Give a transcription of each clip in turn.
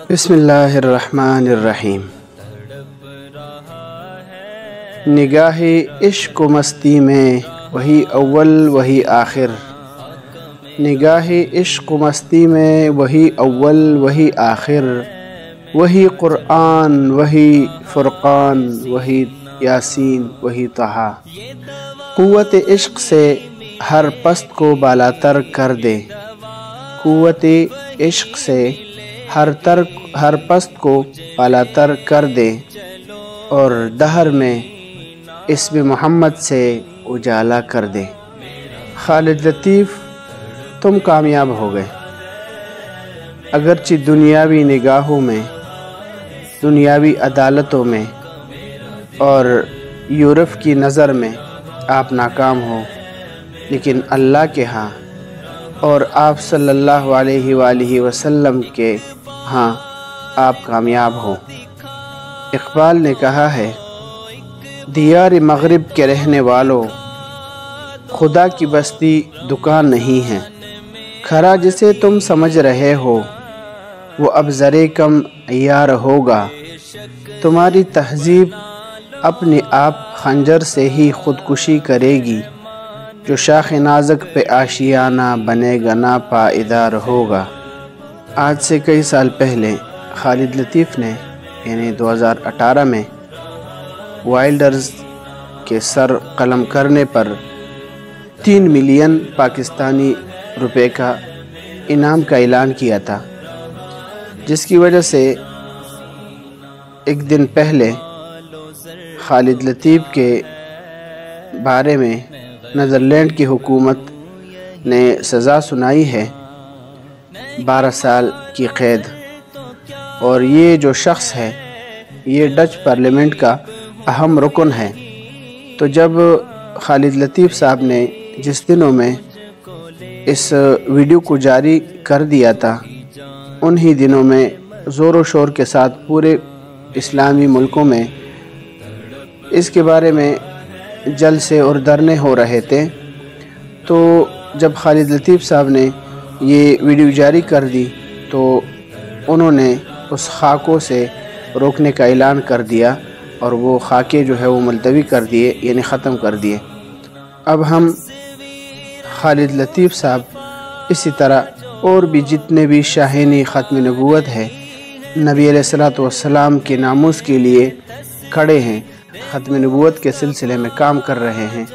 بسم اللہ الرحمن الرحیم۔ نگاہ عشق و مستی میں وہی اول وہی آخر، نگاہ عشق و مستی میں وہی اول وہی آخر، وہی قرآن وہی فرقان وہی یاسین وہی طہا۔ قوت عشق سے ہر پست کو بالاتر کر دے، قوت عشق سے ہر پست کو بالاتر کر دے، اور دہر میں اسم محمد سے اجالا کر دے۔ خالد لطیف، تم کامیاب ہو گئے، اگرچہ دنیاوی نگاہوں میں، دنیاوی عدالتوں میں اور یورپ کی نظر میں آپ ناکام ہو، لیکن اللہ کے ہاں اور آپ صلی اللہ علیہ وآلہ وسلم کے ہاں آپ کامیاب ہو۔ اقبال نے کہا ہے، دیار مغرب کے رہنے والوں، خدا کی بستی دکان نہیں ہے، کھرا جسے تم سمجھ رہے ہو وہ اب زرے کم عیار ہوگا۔ تمہاری تہذیب اپنے آپ خنجر سے ہی خودکشی کرے گی، جو شاخ نازک پہ آشیانہ بنے گا نا پائیدار ہوگا۔ آج سے کئی سال پہلے خالد لطیف نے یعنی 2018 میں وائلڈرز کے سر قلم کرنے پر 3 ملین پاکستانی روپے کا انعام کا اعلان کیا تھا، جس کی وجہ سے ایک دن پہلے خالد لطیف کے بارے میں نیدرلینڈ کی حکومت نے سزا سنائی ہے 12 سال کی قید، اور یہ جو شخص ہے یہ ڈچ پارلیمنٹ کا اہم رکن ہے۔ تو جب خالد لطیف صاحب نے جس دنوں میں اس ویڈیو کو جاری کر دیا تھا، انہی دنوں میں زور و شور کے ساتھ پورے اسلامی ملکوں میں اس کے بارے میں جلسے اور دھرنے ہو رہے تھے۔ تو جب خالد لطیف صاحب نے یہ ویڈیو جاری کر دی تو انہوں نے اس خاکوں سے روکنے کا اعلان کر دیا، اور وہ خاکے جو ہے وہ ملتوی کر دیے، یعنی ختم کر دیے۔ اب ہم خالد لطیف صاحب اسی طرح اور بھی جتنے بھی شاہینی ختم نبوت ہے، نبی علیہ الصلوۃ والسلام کے ناموس کے لیے کھڑے ہیں، ختم نبوت کے سلسلے میں کام کر رہے ہیں،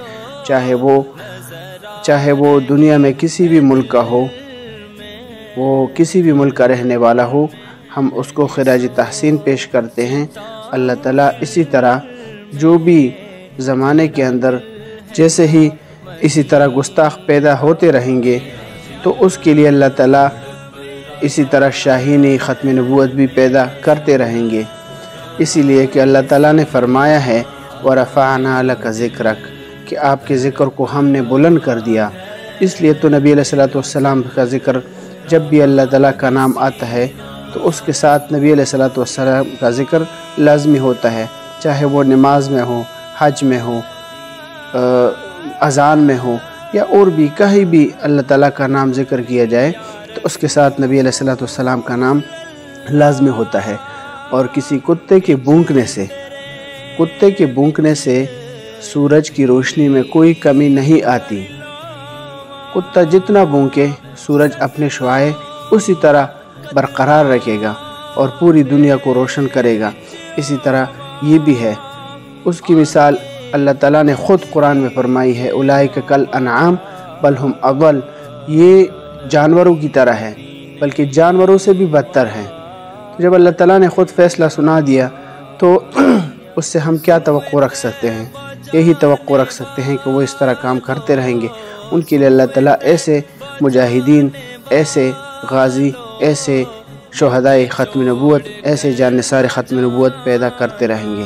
چاہے وہ دنیا میں کسی بھی ملک کا ہو، وہ کسی بھی ملک کا رہنے والا ہو، ہم اس کو خراج تحسین پیش کرتے ہیں۔ اللہ تعالیٰ اسی طرح جو بھی زمانے کے اندر جیسے ہی اسی طرح گستاخ پیدا ہوتے رہیں گے، تو اس کے لیے اللہ تعالیٰ اسی طرح شاہینی ختم نبوت بھی پیدا کرتے رہیں گے، اسی لیے کہ اللہ تعالیٰ نے فرمایا ہے وَرَفَعْنَا لَكَ ذِكْرَكَ، کہ آپ کے ذکر کو ہم نے بلند کر دیا۔ اس لیے تو نبی علیہ الصلوۃ والسلام کا ذکر جب بھی اللہ تعالیٰ کا نام آتا ہے تو اس کے ساتھ نبی علیہ الصلوۃ والسلام کا ذکر لازمی ہوتا ہے، چاہے وہ نماز میں ہو، حج میں ہو، اذان میں ہو، یا اور بھی کہیں بھی اللہ تعالیٰ کا نام ذکر کیا جائے تو اس کے ساتھ نبی علیہ الصلوۃ والسلام کا نام لازمی ہوتا ہے۔ اور کسی کتے کے بھونکنے سے سورج کی روشنی میں کوئی کمی نہیں آتی۔ کتا جتنا بھونکے سورج اپنے شعاع اسی طرح برقرار رکھے گا اور پوری دنیا کو روشن کرے گا۔ اسی طرح یہ بھی ہے، اس کی مثال اللہ تعالیٰ نے خود قرآن میں فرمائی ہے، اولئک کالانعام بل ہم اضل، یہ جانوروں کی طرح ہے بلکہ جانوروں سے بھی بدتر ہیں۔ جب اللہ تعالیٰ نے خود فیصلہ سنا دیا تو اس سے ہم کیا توقع رکھ سکتے ہیں؟ یہی توقع رکھ سکتے ہیں کہ وہ اس طرح کام کرتے رہیں گے۔ ان کے لیے اللہ تعالیٰ ایسے مجاہدین، ایسے غازی، ایسے شہدائے ختم نبوت، ایسے جان نثار ختم نبوت پیدا کرتے رہیں گے۔